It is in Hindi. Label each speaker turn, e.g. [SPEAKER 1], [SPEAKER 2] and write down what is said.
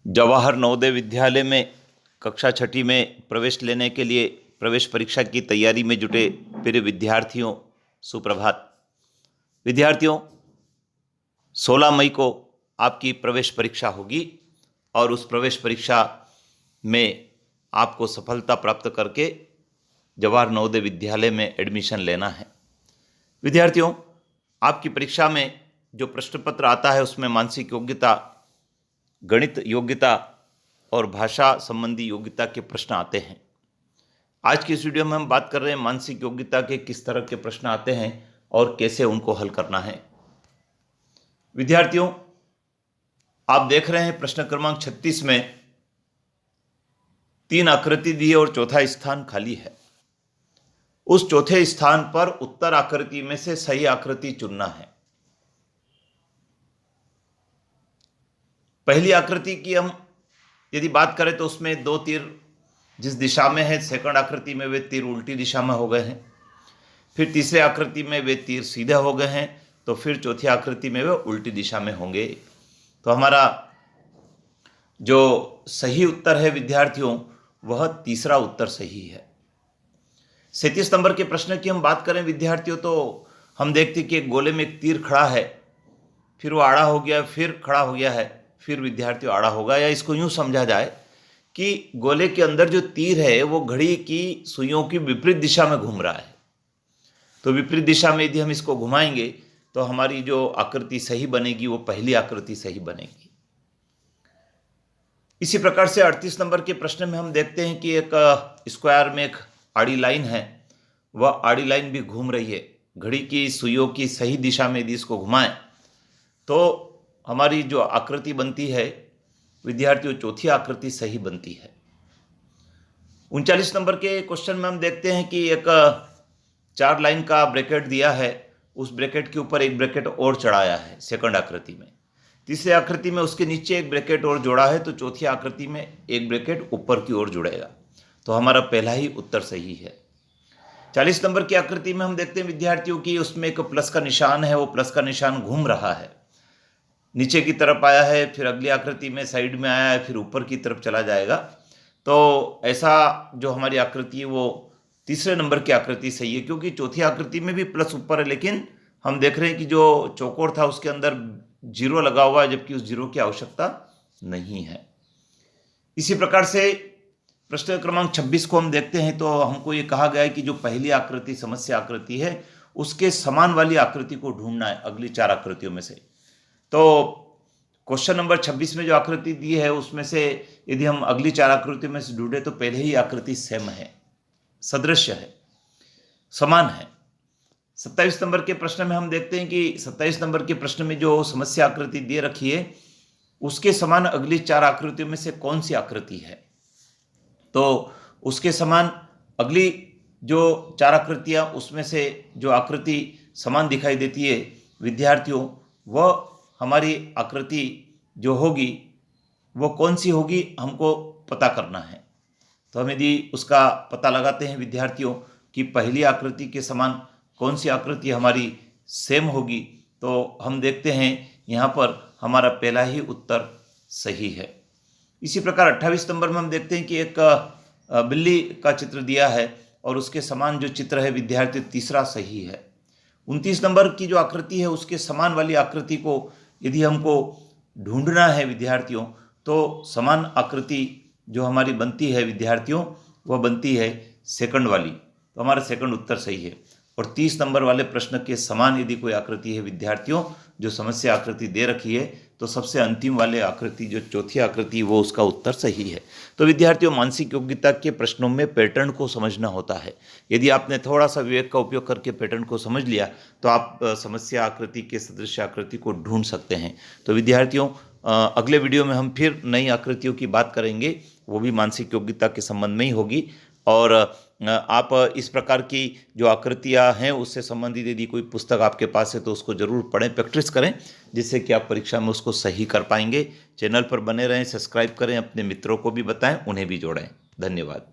[SPEAKER 1] जवाहर नवोदय विद्यालय में कक्षा छठी में प्रवेश लेने के लिए प्रवेश परीक्षा की तैयारी में जुटे प्रिय विद्यार्थियों, सुप्रभात। विद्यार्थियों, 16 मई को आपकी प्रवेश परीक्षा होगी और उस प्रवेश परीक्षा में आपको सफलता प्राप्त करके जवाहर नवोदय विद्यालय में एडमिशन लेना है। विद्यार्थियों, आपकी परीक्षा में जो प्रश्न पत्र आता है उसमें मानसिक योग्यता, गणित योग्यता और भाषा संबंधी योग्यता के प्रश्न आते हैं। आज की इस वीडियो में हम बात कर रहे हैं मानसिक योग्यता के किस तरह के प्रश्न आते हैं और कैसे उनको हल करना है। विद्यार्थियों, आप देख रहे हैं प्रश्न क्रमांक 36 में 3 आकृति दी है और चौथा स्थान खाली है। उस चौथे स्थान पर उत्तर आकृति में से सही आकृति चुनना है। पहली आकृति की हम यदि बात करें तो उसमें 2 तीर जिस दिशा में है, सेकंड आकृति में वे तीर उल्टी दिशा में हो गए हैं। फिर तीसरे आकृति में वे तीर सीधे हो गए हैं, तो फिर चौथी आकृति में वे उल्टी दिशा में होंगे। तो हमारा जो सही उत्तर है विद्यार्थियों, वह तीसरा उत्तर सही है। 37 नंबर के प्रश्न की हम बात करें विद्यार्थियों, तो हम देखते कि एक गोले में एक तीर खड़ा है, फिर वो आड़ा हो गया, फिर खड़ा हो गया है, फिर विद्यार्थियों आड़ा होगा। या इसको यूं समझा जाए कि गोले के अंदर जो तीर है वो घड़ी की सुइयों की विपरीत दिशा में घूम रहा है। तो विपरीत दिशा में यदि हम इसको घुमाएंगे तो हमारी जो आकृति सही बनेगी वो पहली आकृति सही बनेगी। इसी प्रकार से 38 नंबर के प्रश्न में हम देखते हैं कि एक स्क्वायर में एक आड़ी लाइन है, वह आड़ी लाइन भी घूम रही है। घड़ी की सुइयों की सही दिशा में यदि इसको घुमाएं तो हमारी जो आकृति बनती है विद्यार्थियों, चौथी आकृति सही बनती है। 39 नंबर के क्वेश्चन में हम देखते हैं कि एक 4 लाइन का ब्रैकेट दिया है, उस ब्रैकेट के ऊपर एक ब्रैकेट और चढ़ाया है सेकंड आकृति में। तीसरी आकृति में उसके नीचे एक ब्रैकेट और जोड़ा है, तो चौथी आकृति में एक ब्रैकेट ऊपर की ओर जुड़ेगा। तो हमारा पहला ही उत्तर सही है। 40 नंबर की आकृति में हम देखते हैं विद्यार्थियों की उसमें एक प्लस का निशान है, वो प्लस का निशान घूम रहा है, नीचे की तरफ आया है, फिर अगली आकृति में साइड में आया है, फिर ऊपर की तरफ चला जाएगा। तो ऐसा जो हमारी आकृति है वो तीसरे नंबर की आकृति सही है, क्योंकि चौथी आकृति में भी प्लस ऊपर है, लेकिन हम देख रहे हैं कि जो चौकोर था उसके अंदर 0 लगा हुआ है, जबकि उस 0 की आवश्यकता नहीं है। इसी प्रकार से प्रश्न क्रमांक 26 को हम देखते हैं तो हमको ये कहा गया है कि जो पहली आकृति समस्या आकृति है उसके समान वाली आकृति को ढूंढना है अगली 4 आकृतियों में से। तो क्वेश्चन नंबर 26 में जो आकृति दी है उसमें से यदि हम अगली 4 आकृतियों में से ढूंढे तो पहले ही आकृति सेम है, सदृश्य है, समान है। 27 नंबर के प्रश्न में हम देखते हैं कि 27 नंबर के प्रश्न में जो समस्या आकृति दे रखी है उसके समान अगली 4 आकृतियों में से कौन सी आकृति है। तो उसके समान अगली जो 4 आकृतियां, उसमें से जो आकृति समान दिखाई देती है विद्यार्थियों, वह हमारी आकृति जो होगी वो कौन सी होगी हमको पता करना है। तो हम यदि उसका पता लगाते हैं विद्यार्थियों कि पहली आकृति के समान कौन सी आकृति हमारी सेम होगी, तो हम देखते हैं यहाँ पर हमारा पहला ही उत्तर सही है। इसी प्रकार 28 नंबर में हम देखते हैं कि एक बिल्ली का चित्र दिया है और उसके समान जो चित्र है विद्यार्थी तीसरा सही है। 29 नंबर की जो आकृति है उसके समान वाली आकृति को यदि हमको ढूंढना है विद्यार्थियों, तो समान आकृति जो हमारी बनती है विद्यार्थियों वह बनती है सेकंड वाली। तो हमारा सेकंड उत्तर सही है। और 30 नंबर वाले प्रश्न के समान यदि कोई आकृति है विद्यार्थियों जो समस्या आकृति दे रखी है, तो सबसे अंतिम वाले आकृति जो चौथी आकृति वो उसका उत्तर सही है। तो विद्यार्थियों, मानसिक योग्यता के प्रश्नों में पैटर्न को समझना होता है। यदि आपने थोड़ा सा विवेक का उपयोग करके पैटर्न को समझ लिया तो आप समस्या आकृति के सदृश आकृति को ढूंढ सकते हैं। तो विद्यार्थियों, अगले वीडियो में हम फिर नई आकृतियों की बात करेंगे, वो भी मानसिक योग्यता के संबंध में ही होगी। और आप इस प्रकार की जो आकृतियां हैं उससे संबंधित यदि कोई पुस्तक आपके पास है तो उसको ज़रूर पढ़ें, प्रैक्टिस करें, जिससे कि आप परीक्षा में उसको सही कर पाएंगे। चैनल पर बने रहें, सब्सक्राइब करें, अपने मित्रों को भी बताएं, उन्हें भी जोड़ें। धन्यवाद।